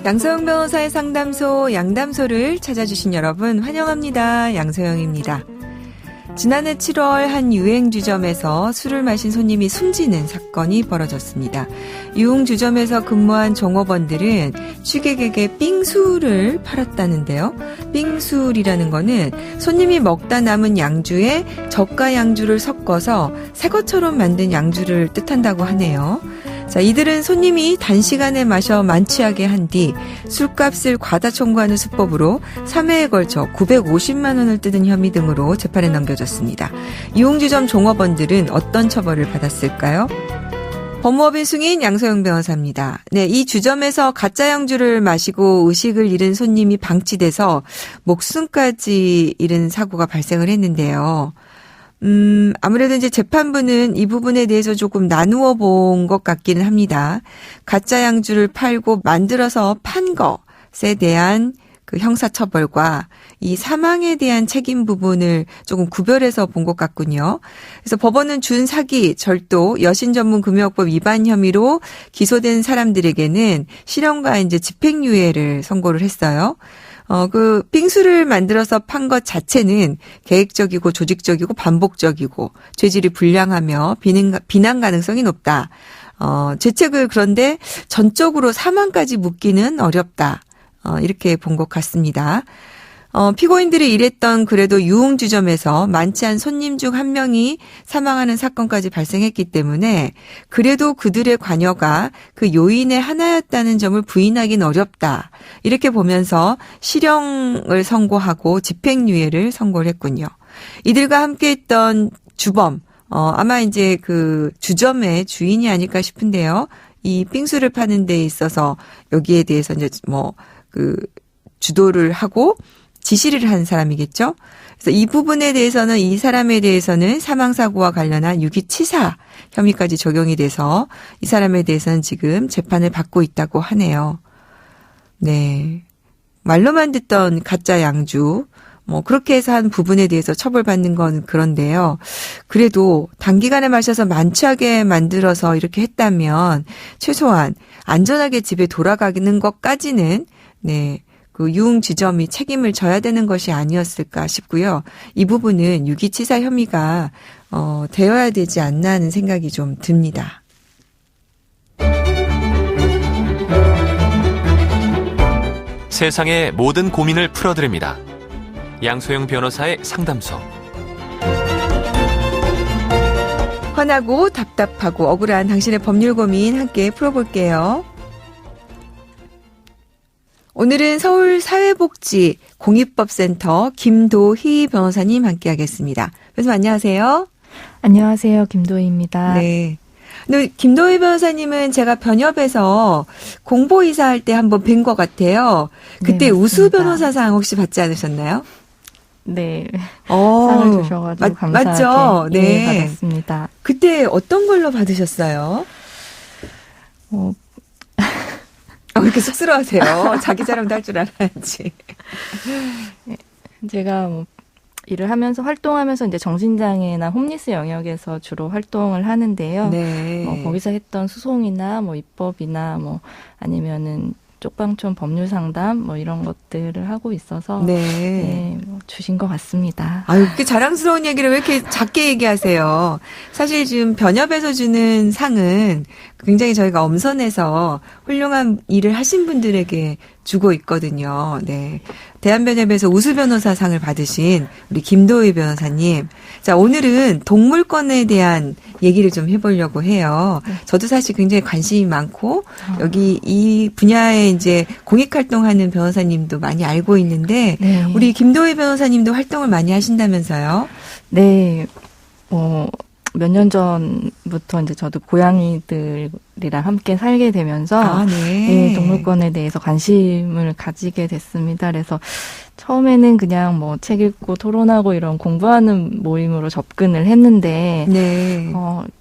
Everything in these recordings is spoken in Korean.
양소영 변호사의 상담소 양담소를 찾아주신 여러분 환영합니다. 양소영입니다. 지난해 7월 한 유흥주점에서 술을 마신 손님이 숨지는 사건이 벌어졌습니다. 유흥주점에서 근무한 종업원들은 취객에게 빙수를 팔았다는데요. 빙술이라는 거는 손님이 먹다 남은 양주에 저가 양주를 섞어서 새 것처럼 만든 양주를 뜻한다고 하네요. 자, 이들은 손님이 단시간에 마셔 만취하게 한 뒤 술값을 과다 청구하는 수법으로 3회에 걸쳐 950만 원을 뜯은 혐의 등으로 재판에 넘겨졌습니다. 유흥주점 종업원들은 어떤 처벌을 받았을까요? 법무법인 승인 양소영 변호사입니다. 네, 이 주점에서 가짜 양주를 마시고 의식을 잃은 손님이 방치돼서 목숨까지 잃은 사고가 발생을 했는데요. 아무래도 이제 재판부는 이 부분에 대해서 조금 나누어 본 것 같기는 합니다. 가짜 양주를 팔고 만들어서 판 것에 대한 그 형사처벌과 이 사망에 대한 책임 부분을 조금 구별해서 본 것 같군요. 그래서 법원은 준사기, 절도, 여신전문금융법 위반 혐의로 기소된 사람들에게는 실형과 이제 집행유예를 선고를 했어요. 그 빙수를 만들어서 판 것 자체는 계획적이고 조직적이고 반복적이고 죄질이 불량하며 비난 가능성이 높다. 죄책을 그런데 전적으로 사망까지 묻기는 어렵다. 이렇게 본 것 같습니다. 피고인들이 일했던 그래도 유흥주점에서 많지 않은 손님 중 한 명이 사망하는 사건까지 발생했기 때문에 그래도 그들의 관여가 그 요인의 하나였다는 점을 부인하기는 어렵다. 이렇게 보면서 실형을 선고하고 집행유예를 선고를 했군요. 이들과 함께했던 주범, 아마 이제 그 주점의 주인이 아닐까 싶은데요. 이 빙수를 파는 데 있어서 여기에 대해서 이제 주도를 하고 지시를 한 사람이겠죠. 그래서 이 부분에 대해서는 이 사람에 대해서는 사망사고와 관련한 유기치사 혐의까지 적용이 돼서 이 사람에 대해서는 지금 재판을 받고 있다고 하네요. 네. 말로만 듣던 가짜 양주, 그렇게 해서 한 부분에 대해서 처벌받는 건 그런데요. 그래도 단기간에 마셔서 만취하게 만들어서 이렇게 했다면 최소한 안전하게 집에 돌아가는 것까지는, 네. 그 유흥주점이 책임을 져야 되는 것이 아니었을까 싶고요. 이 부분은 유기치사 혐의가 되어야 되지 않나 하는 생각이 좀 듭니다. 세상의 모든 고민을 풀어드립니다. 양소영 변호사의 상담소. 화나고 답답하고 억울한 당신의 법률 고민 함께 풀어볼게요. 오늘은 서울사회복지 공익법센터 김도희 변호사님 함께하겠습니다. 변호사님 안녕하세요. 안녕하세요. 김도희입니다. 네. 근데 김도희 변호사님은 제가 변협에서 공보이사 할 때 한번 뵌 것 같아요. 그때 네, 우수 변호사상 혹시 받지 않으셨나요? 네. 상을 주셔가지고 감사하게 맞죠? 네. 받았습니다. 그때 어떤 걸로 받으셨어요? 왜 이렇게 쑥스러워하세요? 자기 자랑도 할 줄 알아야지. 제가 일을 하면서 활동하면서 이제 정신장애나 홈리스 영역에서 주로 활동을 하는데요. 네. 거기서 했던 소송이나 입법이나 아니면은 쪽방촌 법률 상담 이런 것들을 하고 있어서 네, 주신 것 같습니다. 아유, 그렇게 자랑스러운 얘기를 왜 이렇게 작게 얘기하세요? 사실 지금 변협에서 주는 상은 굉장히 저희가 엄선해서 훌륭한 일을 하신 분들에게 주고 있거든요. 네. 대한변협에서 우수 변호사 상을 받으신 우리 김도희 변호사님. 자, 오늘은 동물권에 대한 얘기를 좀 해보려고 해요. 저도 사실 굉장히 관심이 많고, 여기 이 분야에 이제 공익활동하는 변호사님도 많이 알고 있는데, 네. 우리 김도희 변호사님도 활동을 많이 하신다면서요? 네. 몇 년 전부터 이제 저도 고양이들이랑 함께 살게 되면서 네, 동물권에 대해서 관심을 가지게 됐습니다. 그래서 처음에는 그냥 책 읽고 토론하고 이런 공부하는 모임으로 접근을 했는데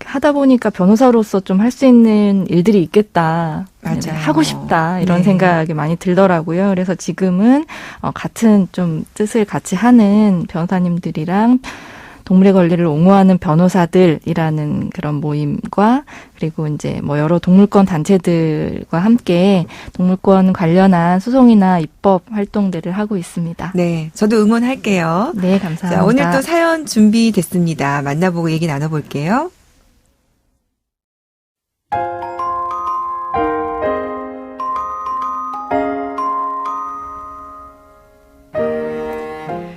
하다 보니까 변호사로서 좀 할 수 있는 일들이 있겠다. 맞아요. 하고 싶다. 이런 생각이 많이 들더라고요. 그래서 지금은 같은 좀 뜻을 같이 하는 변호사님들이랑 동물의 권리를 옹호하는 변호사들이라는 그런 모임과 그리고 이제 뭐 여러 동물권 단체들과 함께 동물권 관련한 소송이나 입법 활동들을 하고 있습니다. 네, 저도 응원할게요. 네, 감사합니다. 자, 오늘 또 사연 준비됐습니다. 만나보고 얘기 나눠볼게요.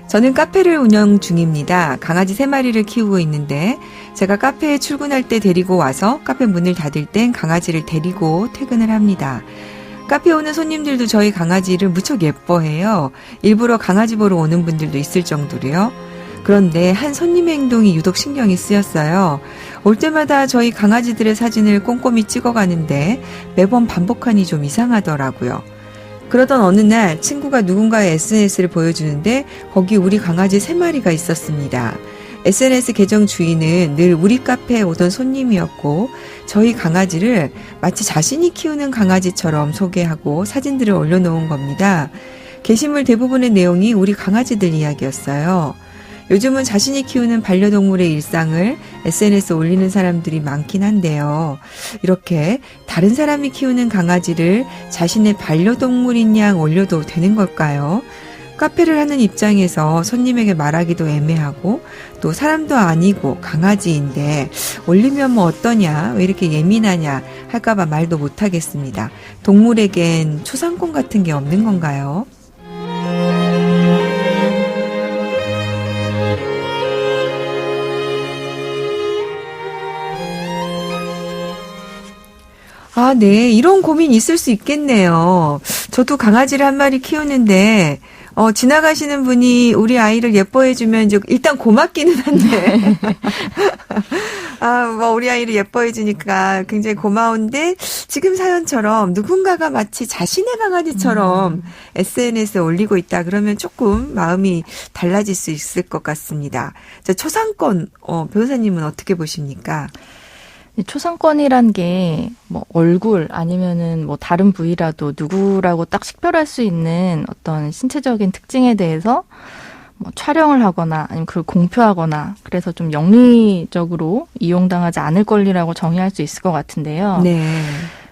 저는 카페를 운영 중입니다. 강아지 3마리를 키우고 있는데 제가 카페에 출근할 때 데리고 와서 카페 문을 닫을 땐 강아지를 데리고 퇴근을 합니다. 카페에 오는 손님들도 저희 강아지를 무척 예뻐해요. 일부러 강아지 보러 오는 분들도 있을 정도로요. 그런데 한 손님의 행동이 유독 신경이 쓰였어요. 올 때마다 저희 강아지들의 사진을 꼼꼼히 찍어가는데 매번 반복하니 좀 이상하더라고요. 그러던 어느 날 친구가 누군가의 SNS를 보여주는데 거기 우리 강아지 3마리가 있었습니다. SNS 계정 주인은 늘 우리 카페에 오던 손님이었고 저희 강아지를 마치 자신이 키우는 강아지처럼 소개하고 사진들을 올려놓은 겁니다. 게시물 대부분의 내용이 우리 강아지들 이야기였어요. 요즘은 자신이 키우는 반려동물의 일상을 SNS에 올리는 사람들이 많긴 한데요. 이렇게 다른 사람이 키우는 강아지를 자신의 반려동물인 양 올려도 되는 걸까요? 카페를 하는 입장에서 손님에게 말하기도 애매하고 또 사람도 아니고 강아지인데 올리면 뭐 어떠냐, 왜 이렇게 예민하냐 할까봐 말도 못하겠습니다. 동물에겐 초상권 같은 게 없는 건가요? 아, 네. 이런 고민 있을 수 있겠네요. 저도 강아지를 한 마리 키우는데, 지나가시는 분이 우리 아이를 예뻐해주면 이제 일단 고맙기는 한데, 우리 아이를 예뻐해주니까 굉장히 고마운데, 지금 사연처럼 누군가가 마치 자신의 강아지처럼 SNS에 올리고 있다 그러면 조금 마음이 달라질 수 있을 것 같습니다. 자, 초상권, 변호사님은 어떻게 보십니까? 초상권이란 게 뭐 얼굴 아니면은 뭐 다른 부위라도 누구라고 딱 식별할 수 있는 어떤 신체적인 특징에 대해서 뭐 촬영을 하거나 아니면 그걸 공표하거나 그래서 좀 영리적으로 이용당하지 않을 권리라고 정의할 수 있을 것 같은데요. 네.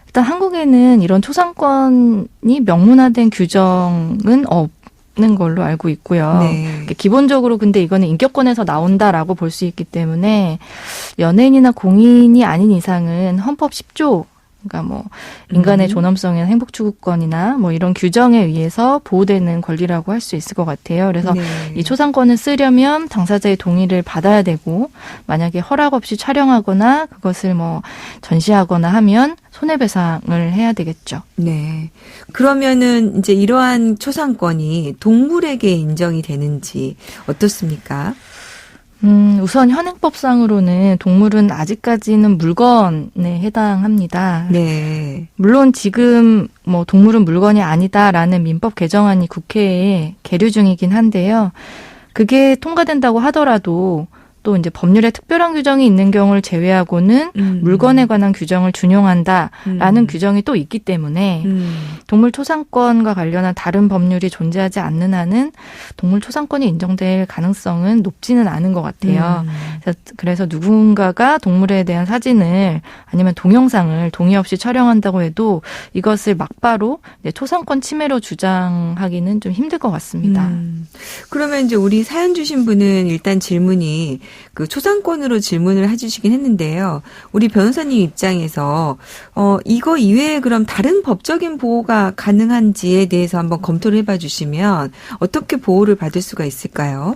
일단 한국에는 이런 초상권이 명문화된 규정은 없는 걸로 알고 있고요. 네. 기본적으로 근데 이거는 인격권에서 나온다라고 볼 수 있기 때문에 연예인이나 공인이 아닌 이상은 헌법 10조 그러니까 뭐 인간의 존엄성이나 행복추구권이나 뭐 이런 규정에 의해서 보호되는 권리라고 할 수 있을 것 같아요. 그래서 네. 이 초상권을 쓰려면 당사자의 동의를 받아야 되고 만약에 허락 없이 촬영하거나 그것을 뭐 전시하거나 하면 손해배상을 해야 되겠죠. 네. 그러면은 이제 이러한 초상권이 동물에게 인정이 되는지 어떻습니까? 우선 현행법상으로는 동물은 아직까지는 물건에 해당합니다. 네. 물론 지금 뭐 동물은 물건이 아니다라는 민법 개정안이 국회에 계류 중이긴 한데요. 그게 통과된다고 하더라도 또 이제 법률에 특별한 규정이 있는 경우를 제외하고는 물건에 관한 규정을 준용한다라는 규정이 또 있기 때문에 동물 초상권과 관련한 다른 법률이 존재하지 않는 한은 동물 초상권이 인정될 가능성은 높지는 않은 것 같아요. 그래서 누군가가 동물에 대한 사진을 아니면 동영상을 동의 없이 촬영한다고 해도 이것을 막바로 이제 초상권 침해로 주장하기는 좀 힘들 것 같습니다. 그러면 이제 우리 사연 주신 분은 일단 질문이 그 초상권으로 질문을 해주시긴 했는데요. 우리 변호사님 입장에서 이거 이외에 그럼 다른 법적인 보호가 가능한지에 대해서 한번 검토를 해봐 주시면 어떻게 보호를 받을 수가 있을까요?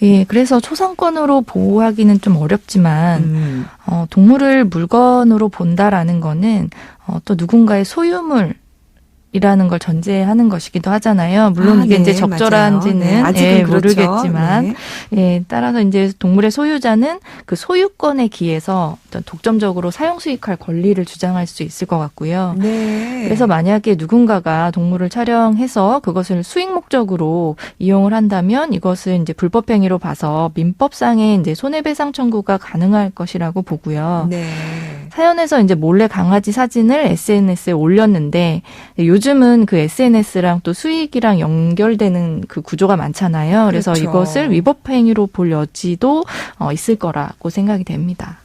예, 그래서 초상권으로 보호하기는 좀 어렵지만 동물을 물건으로 본다라는 거는 또 누군가의 소유물 이라는 걸 전제하는 것이기도 하잖아요. 물론 이게 네, 이제 적절한지는 네, 아직은 그렇죠. 모르겠지만, 예, 따라서 이제 동물의 소유자는 그 소유권에 기해서 어떤 독점적으로 사용 수익할 권리를 주장할 수 있을 것 같고요. 네. 그래서 만약에 누군가가 동물을 촬영해서 그것을 수익 목적으로 이용을 한다면 이것을 이제 불법 행위로 봐서 민법상의 이제 손해배상 청구가 가능할 것이라고 보고요. 네. 사연에서 이제 몰래 강아지 사진을 SNS에 올렸는데 요즘은 그 SNS랑 또 수익이랑 연결되는 그 구조가 많잖아요. 그래서 그렇죠. 이것을 위법 행위로 볼 여지도 있을 거라고 생각이 됩니다.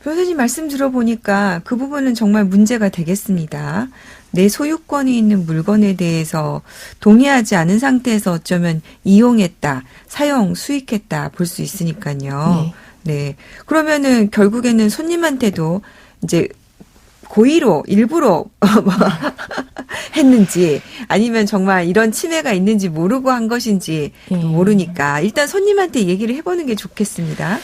변호사님 말씀 들어보니까 그 부분은 정말 문제가 되겠습니다. 내 소유권이 있는 물건에 대해서 동의하지 않은 상태에서 어쩌면 이용했다, 사용, 수익했다 볼 수 있으니까요. 네. 그러면은 결국에는 손님한테도 이제 고의로 일부러 했는지 아니면 정말 이런 침해가 있는지 모르고 한 것인지 모르니까 일단 손님한테 얘기를 해보는 게 좋겠습니다.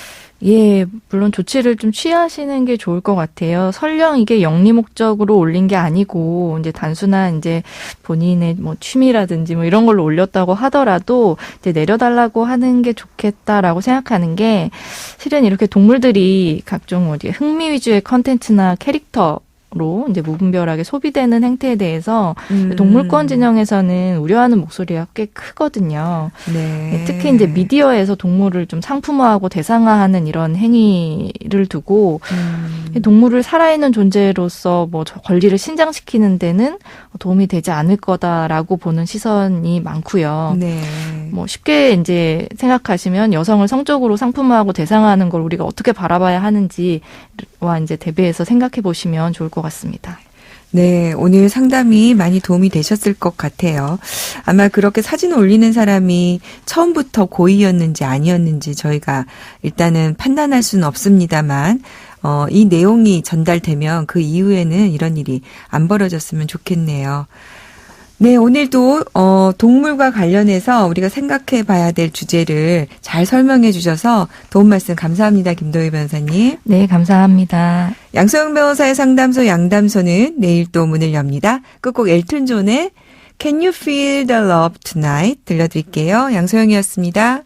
예, 물론 조치를 좀 취하시는 게 좋을 것 같아요. 설령 이게 영리 목적으로 올린 게 아니고, 이제 단순한 이제 본인의 뭐 취미라든지 뭐 이런 걸로 올렸다고 하더라도 이제 내려달라고 하는 게 좋겠다라고 생각하는 게 실은 이렇게 동물들이 각종 어디 흥미 위주의 컨텐츠나 캐릭터 로 이제 무분별하게 소비되는 행태에 대해서 동물권 진영에서는 우려하는 목소리가 꽤 크거든요. 네. 특히 이제 미디어에서 동물을 좀 상품화하고 대상화하는 이런 행위를 두고 동물을 살아있는 존재로서 뭐 권리를 신장시키는 데는 도움이 되지 않을 거다라고 보는 시선이 많고요. 네. 뭐 쉽게 이제 생각하시면 여성을 성적으로 상품화하고 대상화하는 걸 우리가 어떻게 바라봐야 하는지와 이제 대비해서 생각해 보시면 좋을 것 같습니다. 네, 오늘 상담이 많이 도움이 되셨을 것 같아요. 아마 그렇게 사진 올리는 사람이 처음부터 고의였는지 아니었는지 저희가 일단은 판단할 수는 없습니다만, 이 내용이 전달되면 그 이후에는 이런 일이 안 벌어졌으면 좋겠네요. 네, 오늘도 동물과 관련해서 우리가 생각해 봐야 될 주제를 잘 설명해 주셔서 도움 말씀 감사합니다. 김도희 변호사님. 네, 감사합니다. 양소영 변호사의 상담소 양담소는 내일 또 문을 엽니다. 끝곡 엘튼 존의 Can You Feel the Love Tonight 들려드릴게요. 양소영이었습니다.